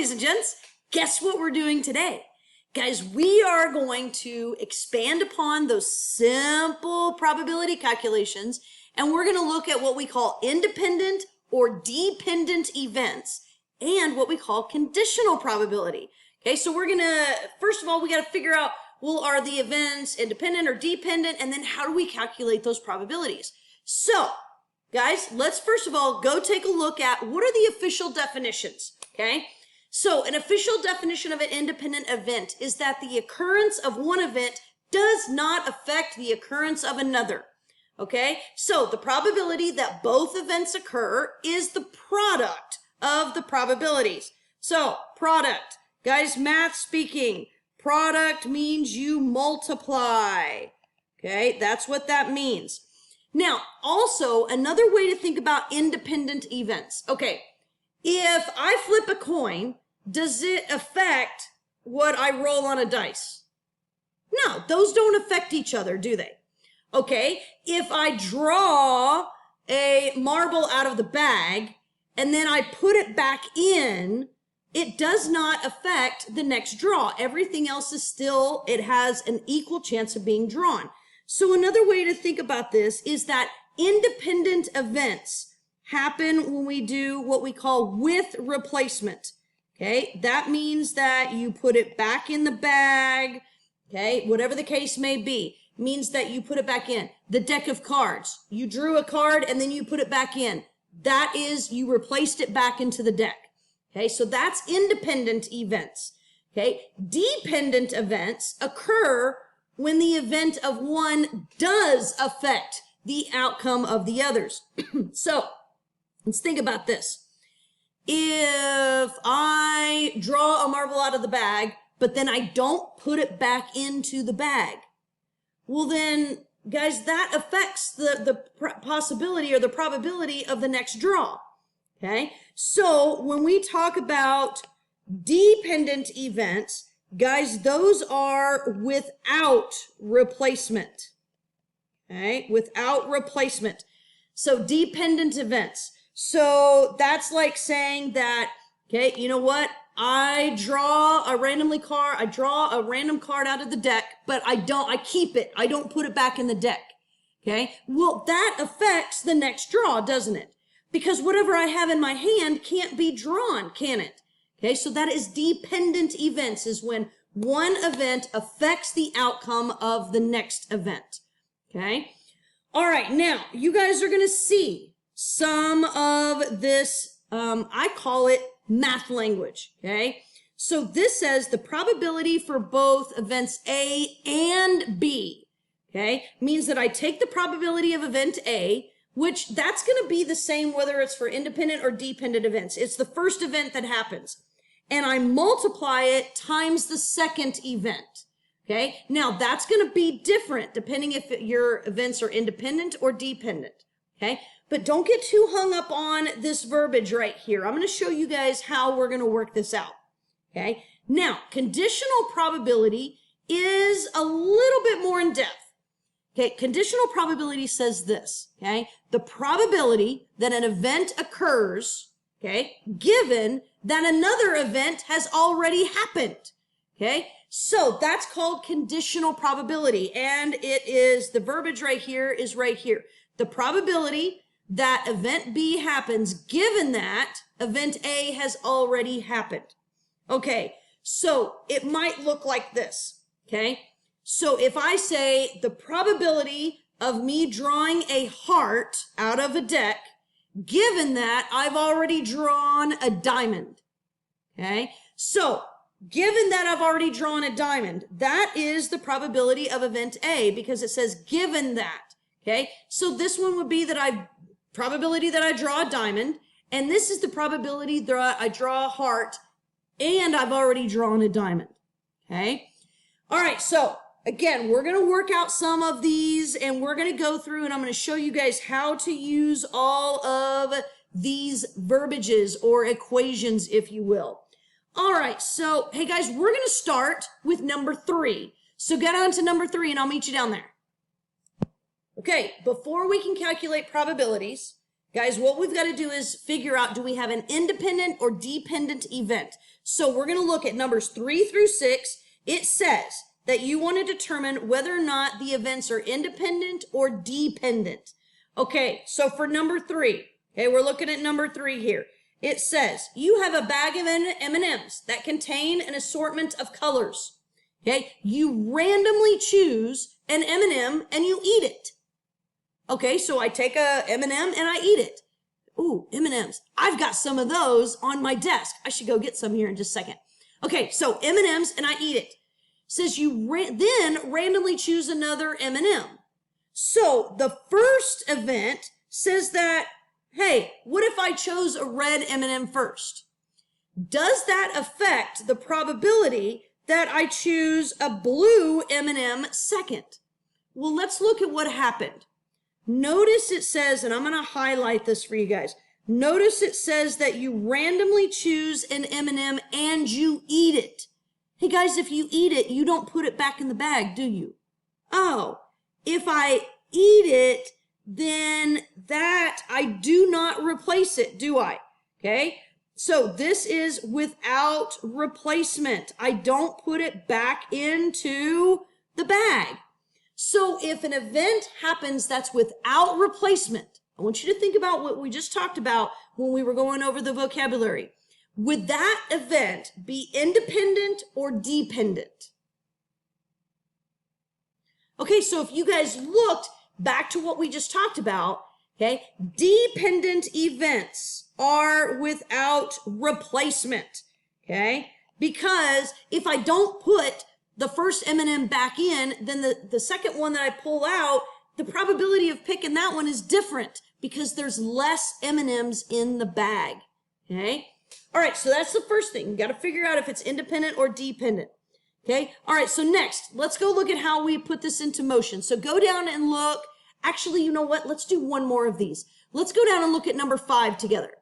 ladies and gents, guess what we're doing today? Guys, we are going to expand upon those simple probability calculations, and we're going to look at what we call independent or dependent events and what we call conditional probability. Okay, so we're going to, first of all, we got to figure out, well, are the events independent or dependent, and then how do we calculate those probabilities? So, guys, let's first of all go take a look at what are the official definitions, okay? So an official definition of an independent event is that the occurrence of one event does not affect the occurrence of another, okay? So the probability that both events occur is the product of the probabilities. So product, guys, math speaking, product means you multiply, okay? That's what that means. Now, also another way to think about independent events. Okay, if I flip a coin, does it affect what I roll on a dice? No, those don't affect each other, do they? Okay, if I draw a marble out of the bag and then I put it back in, it does not affect the next draw. Everything else is still, it has an equal chance of being drawn. So another way to think about this is that independent events happen when we do what we call with replacement. Okay, that means that you put it back in the bag, okay, whatever the case may be, means that you put it back in. The deck of cards, you drew a card and then you put it back in. That is, you replaced it back into the deck. Okay, so that's independent events. Okay, dependent events occur when the event of one does affect the outcome of the others. So let's think about this. If I draw a marble out of the bag, but then I don't put it back into the bag, well then, guys, that affects the possibility or the probability of the next draw, okay? So when we talk about dependent events, guys, those are without replacement, okay? Without replacement. So dependent events. So that's like saying that, okay, you know what? I draw a random card out of the deck, but I keep it. I don't put it back in the deck. Okay. Well, that affects the next draw, doesn't it? Because whatever I have in my hand can't be drawn, can it? Okay. So that is dependent events, is when one event affects the outcome of the next event. Okay. All right. Now you guys are going to see some of this, I call it math language, okay? So this says the probability for both events A and B, okay? Means that I take the probability of event A, which that's going to be the same whether it's for independent or dependent events. It's the first event that happens. And I multiply it times the second event, okay? Now that's going to be different depending if your events are independent or dependent, okay? But don't get too hung up on this verbiage right here. I'm going to show you guys how we're going to work this out. Okay. Now, conditional probability is a little bit more in depth. Okay. Conditional probability says this. Okay. The probability that an event occurs, okay, given that another event has already happened. Okay. So that's called conditional probability. And it is, the verbiage right here is right here. The probability that event B happens given that event A has already happened. Okay, so it might look like this, okay? So if I say the probability of me drawing a heart out of a deck, given that I've already drawn a diamond, okay? So given that I've already drawn a diamond, that is the probability of event A because it says given that, okay? So this one would be that probability that I draw a diamond, and this is the probability that I draw a heart, and I've already drawn a diamond, okay? All right, so again, we're going to work out some of these, and we're going to go through, and I'm going to show you guys how to use all of these verbiages or equations, if you will. All right, so, hey guys, we're going to start with number 3. So get on to number 3, and I'll meet you down there. Okay, before we can calculate probabilities, Guys, what we've got to do is figure out, do we have an independent or dependent event? So we're going to look at numbers 3 through 6. It says that you want to determine whether or not the events are independent or dependent. Okay, so for number 3, okay, we're looking at number 3 here. It says you have a bag of M&Ms that contain an assortment of colors. Okay, you randomly choose an M&M and you eat it. Okay, so I take a M&M and I eat it. Ooh, M&Ms. I've got some of those on my desk. I should go get some here in just a second. Okay, so M&Ms and I eat it. Says you then randomly choose another M&M. So the first event says that, hey, what if I chose a red M&M first? Does that affect the probability that I choose a blue M&M second? Well, let's look at what happened. Notice it says, and I'm going to highlight this for you guys. Notice it says that you randomly choose an M&M and you eat it. Hey guys, if you eat it, you don't put it back in the bag, do you? Oh, if I eat it, then that I do not replace it, do I? Okay, so this is without replacement. I don't put it back into the bag. So if an event happens that's without replacement, I want you to think about what we just talked about when we were going over the vocabulary. Would that event be independent or dependent? Okay, so if you guys looked back to what we just talked about, okay, dependent events are without replacement, okay? Because if I don't put the first M&M back in, then the second one that I pull out, the probability of picking that one is different because there's less M&Ms in the bag, okay? All right, so that's the first thing. You got to figure out if it's independent or dependent, okay? All right, so next, let's go look at how we put this into motion. So go down and look. Actually, you know what? Let's do one more of these. Let's go down and look at number 5 together.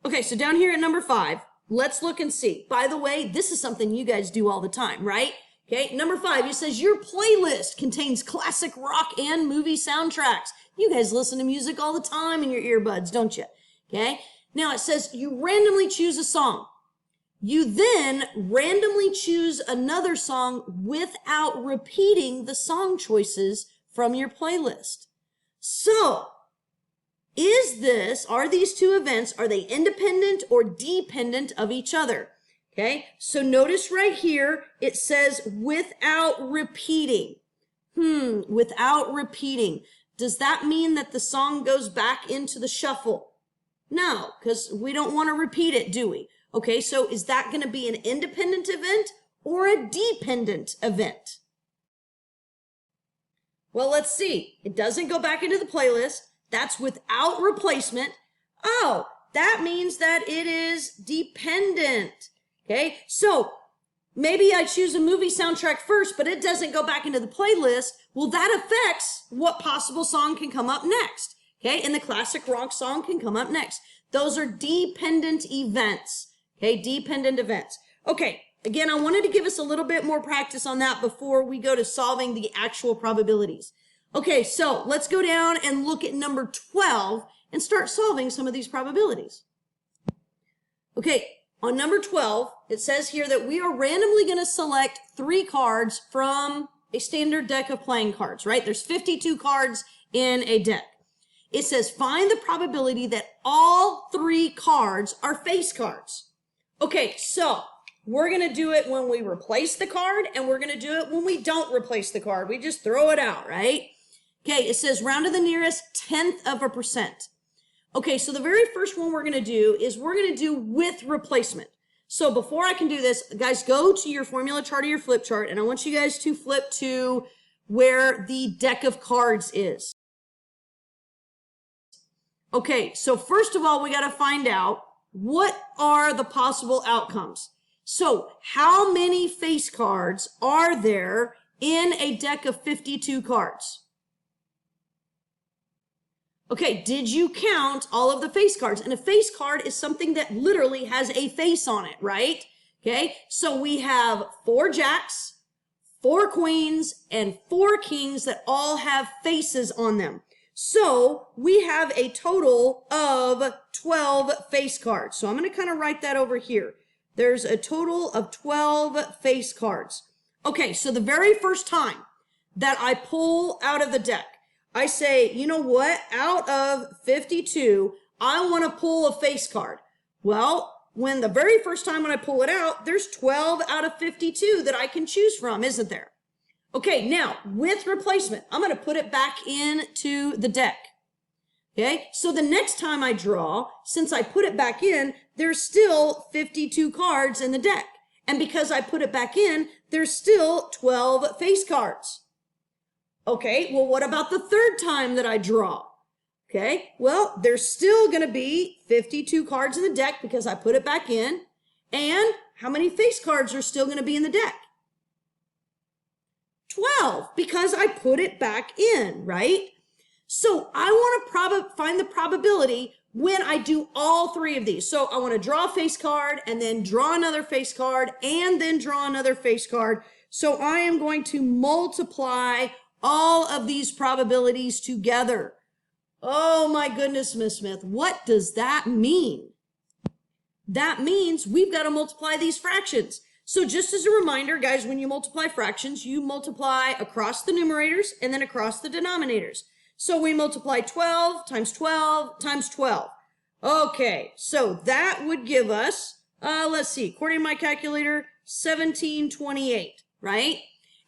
Okay, so down here at number 5, let's look and see. By the way, this is something you guys do all the time, right? Okay, number 5, it says your playlist contains classic rock and movie soundtracks. You guys listen to music all the time in your earbuds, don't you? Okay, now it says you randomly choose a song. You then randomly choose another song without repeating the song choices from your playlist. So, are these two events, are they independent or dependent of each other? Okay, so notice right here, it says without repeating. Without repeating. Does that mean that the song goes back into the shuffle? No, because we don't want to repeat it, do we? Okay, so is that going to be an independent event or a dependent event? Well, let's see. It doesn't go back into the playlist. That's without replacement. Oh, that means that it is dependent. Okay, so maybe I choose a movie soundtrack first, but it doesn't go back into the playlist. Well, that affects what possible song can come up next. Okay, and the classic rock song can come up next. Those are dependent events. Okay, dependent events. Okay, again, I wanted to give us a little bit more practice on that before we go to solving the actual probabilities. Okay, so let's go down and look at number 12 and start solving some of these probabilities. Okay, on number 12, it says here that we are randomly going to select 3 cards from a standard deck of playing cards, right? There's 52 cards in a deck. It says find the probability that all 3 cards are face cards. Okay, so we're going to do it when we replace the card, and we're going to do it when we don't replace the card. We just throw it out, right? Okay, it says round to the nearest 0.1%. Okay, so the very first one we're going to do is we're going to do with replacement. So before I can do this, guys, go to your formula chart or your flip chart, and I want you guys to flip to where the deck of cards is. Okay, so first of all, we got to find out what are the possible outcomes. So how many face cards are there in a deck of 52 cards? Okay, did you count all of the face cards? And a face card is something that literally has a face on it, right? Okay, so we have 4 jacks, 4 queens, and 4 kings that all have faces on them. So we have a total of 12 face cards. So I'm going to kind of write that over here. There's a total of 12 face cards. Okay, so the very first time that I pull out of the deck, I say, you know what? Out of 52, I want to pull a face card. Well, when the very first time when I pull it out, there's 12 out of 52 that I can choose from, isn't there? Okay, now with replacement, I'm going to put it back into the deck. Okay, so the next time I draw, since I put it back in, there's still 52 cards in the deck. And because I put it back in, there's still 12 face cards. Okay, well, what about the third time that I draw? Okay, well, there's still going to be 52 cards in the deck because I put it back in. And how many face cards are still going to be in the deck? 12, because I put it back in, right? So I want to find the probability when I do all three of these. So I want to draw a face card and then draw another face card and then draw another face card. So I am going to multiply all of these probabilities together. Oh my goodness, Miss Smith, what does that mean? That means we've got to multiply these fractions. So just as a reminder, guys, when you multiply fractions, you multiply across the numerators and then across the denominators. So we multiply 12 times 12 times 12. Okay, so that would give us, let's see, according to my calculator, 1728, right?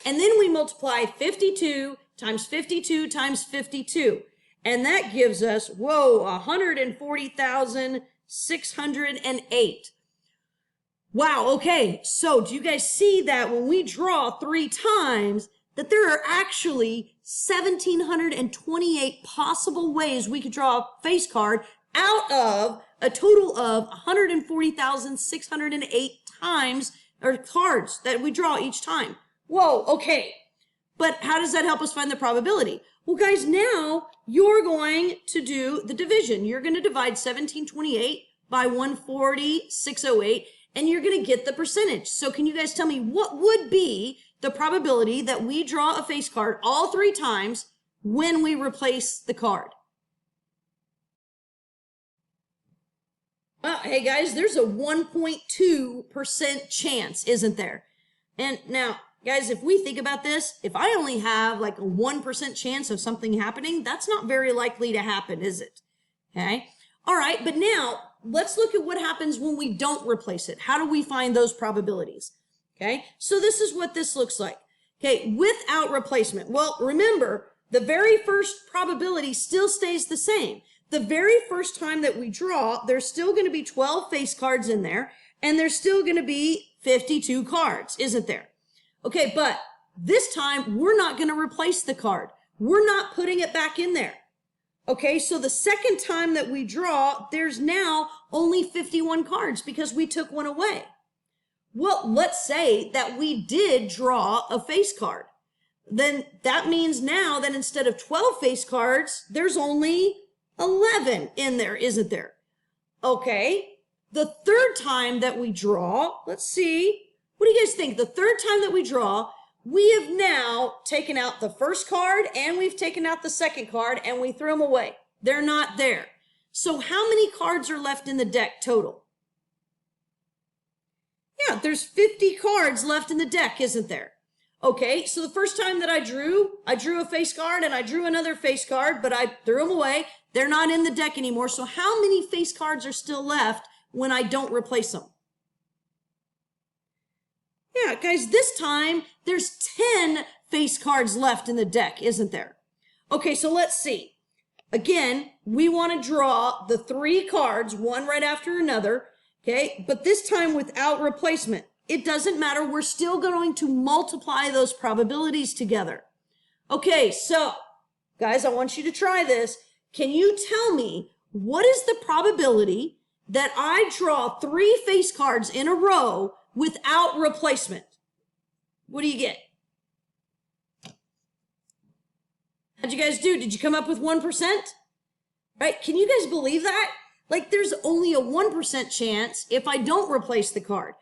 And then we multiply 52 times 52 times 52. And that gives us, whoa, 140,608. Wow, okay, so do you guys see that when we draw 3 times, that there are actually 1,728 possible ways we could draw a face card out of a total of 140,608 times, or cards that we draw each time. Whoa, okay, but how does that help us find the probability? Well, guys, now you're going to do the division. You're going to divide 1,728 by 140,608, and you're going to get the percentage. So can you guys tell me what would be the probability that we draw a face card all 3 times when we replace the card? Hey guys, there's a 1.2% chance, isn't there? And now, guys, if we think about this, if I only have like a 1% chance of something happening, that's not very likely to happen, is it? Okay. All right, but now let's look at what happens when we don't replace it. How do we find those probabilities? Okay, so this is what this looks like. Okay, without replacement. Well, remember, the very first probability still stays the same. The very first time that we draw, there's still going to be 12 face cards in there, and there's still going to be 52 cards, isn't there? Okay, but this time, we're not going to replace the card. We're not putting it back in there. Okay, so the second time that we draw, there's now only 51 cards because we took one away. Well, let's say that we did draw a face card. Then that means now that instead of 12 face cards, there's only 11 in there, isn't there? Okay, the third time that we draw, let's see. What do you guys think? The third time that we draw, we have now taken out the first card and we've taken out the second card and we threw them away. They're not there. So how many cards are left in the deck total? Yeah, there's 50 cards left in the deck, isn't there? Okay, so the first time that I drew a face card and I drew another face card, but I threw them away. They're not in the deck anymore. So how many face cards are still left when I don't replace them? Yeah, guys, this time there's 10 face cards left in the deck, isn't there? Okay, so let's see. Again, we want to draw the 3 cards, one right after another, okay? But this time without replacement. It doesn't matter. We're still going to multiply those probabilities together. Okay, so, guys, I want you to try this. Can you tell me what is the probability that I draw 3 face cards in a row without replacement? What do you get? How'd you guys do? Did you come up with 1%? Right? Can you guys believe that? Like there's only a 1% chance if I don't replace the card.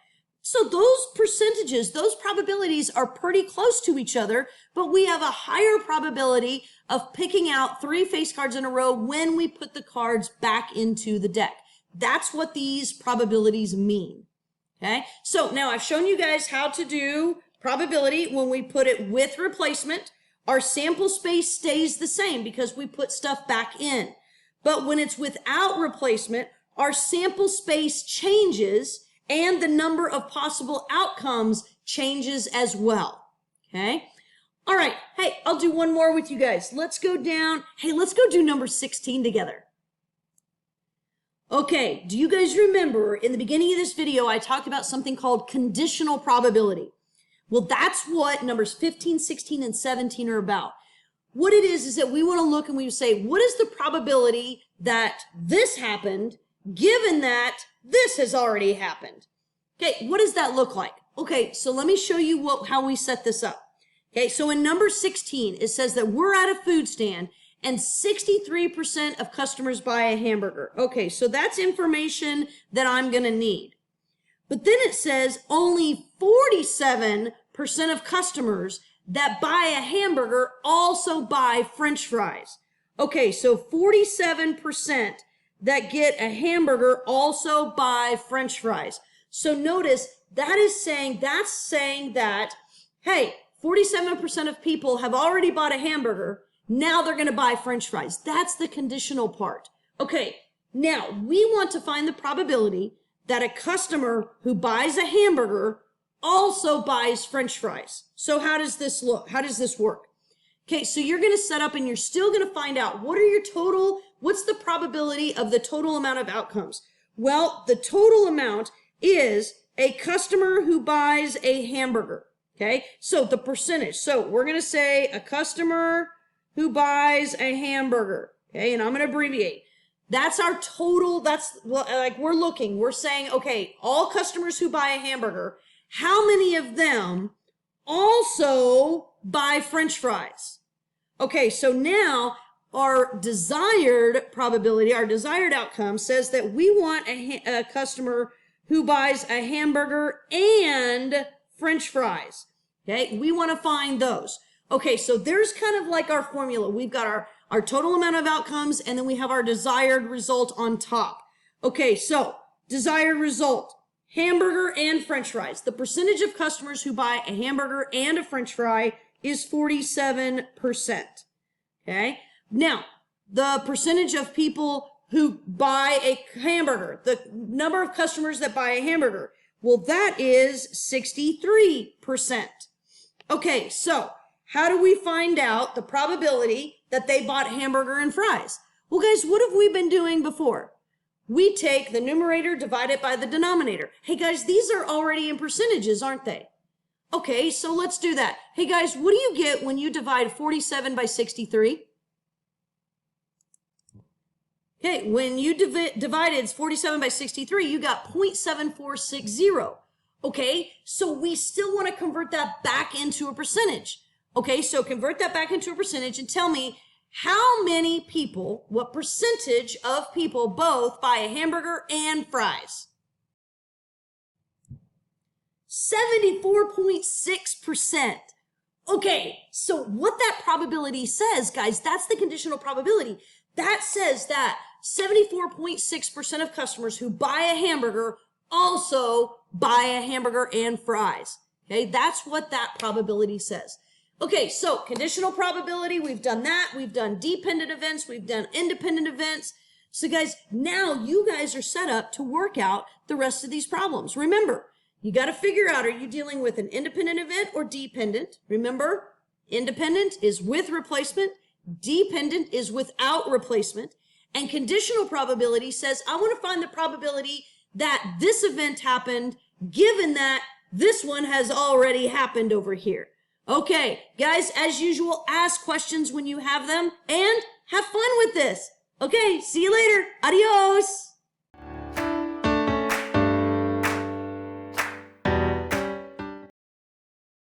So those percentages, those probabilities are pretty close to each other, but we have a higher probability of picking out 3 face cards in a row when we put the cards back into the deck. That's what these probabilities mean. Okay, so now I've shown you guys how to do probability when we put it with replacement. Our sample space stays the same because we put stuff back in. But when it's without replacement, our sample space changes and the number of possible outcomes changes as well. Okay, all right, hey, I'll do one more with you guys. Let's go down. Hey, let's go do number 16 together. Okay, do you guys remember in the beginning of this video, I talked about something called conditional probability? Well, that's what numbers 15, 16, and 17 are about. What it is that we want to look and we say, what is the probability that this happened given that this has already happened? Okay, what does that look like? Okay, so let me show you how we set this up. Okay, so in number 16, it says that we're at a food stand and 63% of customers buy a hamburger. Okay, so that's information that I'm going to need. But then it says only 47% of customers that buy a hamburger also buy French fries. Okay, so 47% that get a hamburger also buy French fries. So notice that's saying that, hey, 47% of people have already bought a hamburger. Now they're going to buy French fries. That's the conditional part. Okay, now we want to find the probability that a customer who buys a hamburger also buys French fries. So how does this look? How does this work? Okay, so you're going to set up and you're still going to find out what's the probability of the total amount of outcomes? Well, the total amount is a customer who buys a hamburger. Okay, so the percentage. So we're going to say a customer who buys a hamburger. Okay, and I'm going to abbreviate. That's our total. That's like we're saying, okay, all customers who buy a hamburger, how many of them also buy French fries? Okay, so now our desired probability, our desired outcome says that we want a customer who buys a hamburger and French fries. Okay, we want to find those. Okay, so there's kind of like our formula. We've got our total amount of outcomes, and then we have our desired result on top. Okay, so desired result, hamburger and French fries. The percentage of customers who buy a hamburger and a French fry is 47%. Okay, now the percentage of people who buy a hamburger, the number of customers that buy a hamburger, well, that is 63%. Okay, so how do we find out the probability that they bought hamburger and fries? Well, guys, what have we been doing before? We take the numerator, divide it by the denominator. Hey, guys, these are already in percentages, aren't they? Okay, so let's do that. Hey, guys, what do you get when you divide 47 by 63? Okay, when you divided 47 by 63, you got 0.7460. Okay, so we still want to convert that back into a percentage. Okay, so convert that back into a percentage and tell me how many people, what percentage of people both buy a hamburger and fries? 74.6%. Okay, so what that probability says, guys, that's the conditional probability. That says that 74.6% of customers who buy a hamburger also buy a hamburger and fries. Okay, that's what that probability says. Okay, so conditional probability, we've done that. We've done dependent events. We've done independent events. So guys, now you guys are set up to work out the rest of these problems. Remember, you got to figure out, are you dealing with an independent event or dependent? Remember, independent is with replacement. Dependent is without replacement. And conditional probability says, I want to find the probability that this event happened given that this one has already happened over here. Okay, guys, as usual, ask questions when you have them and have fun with this. Okay, see you later. Adios.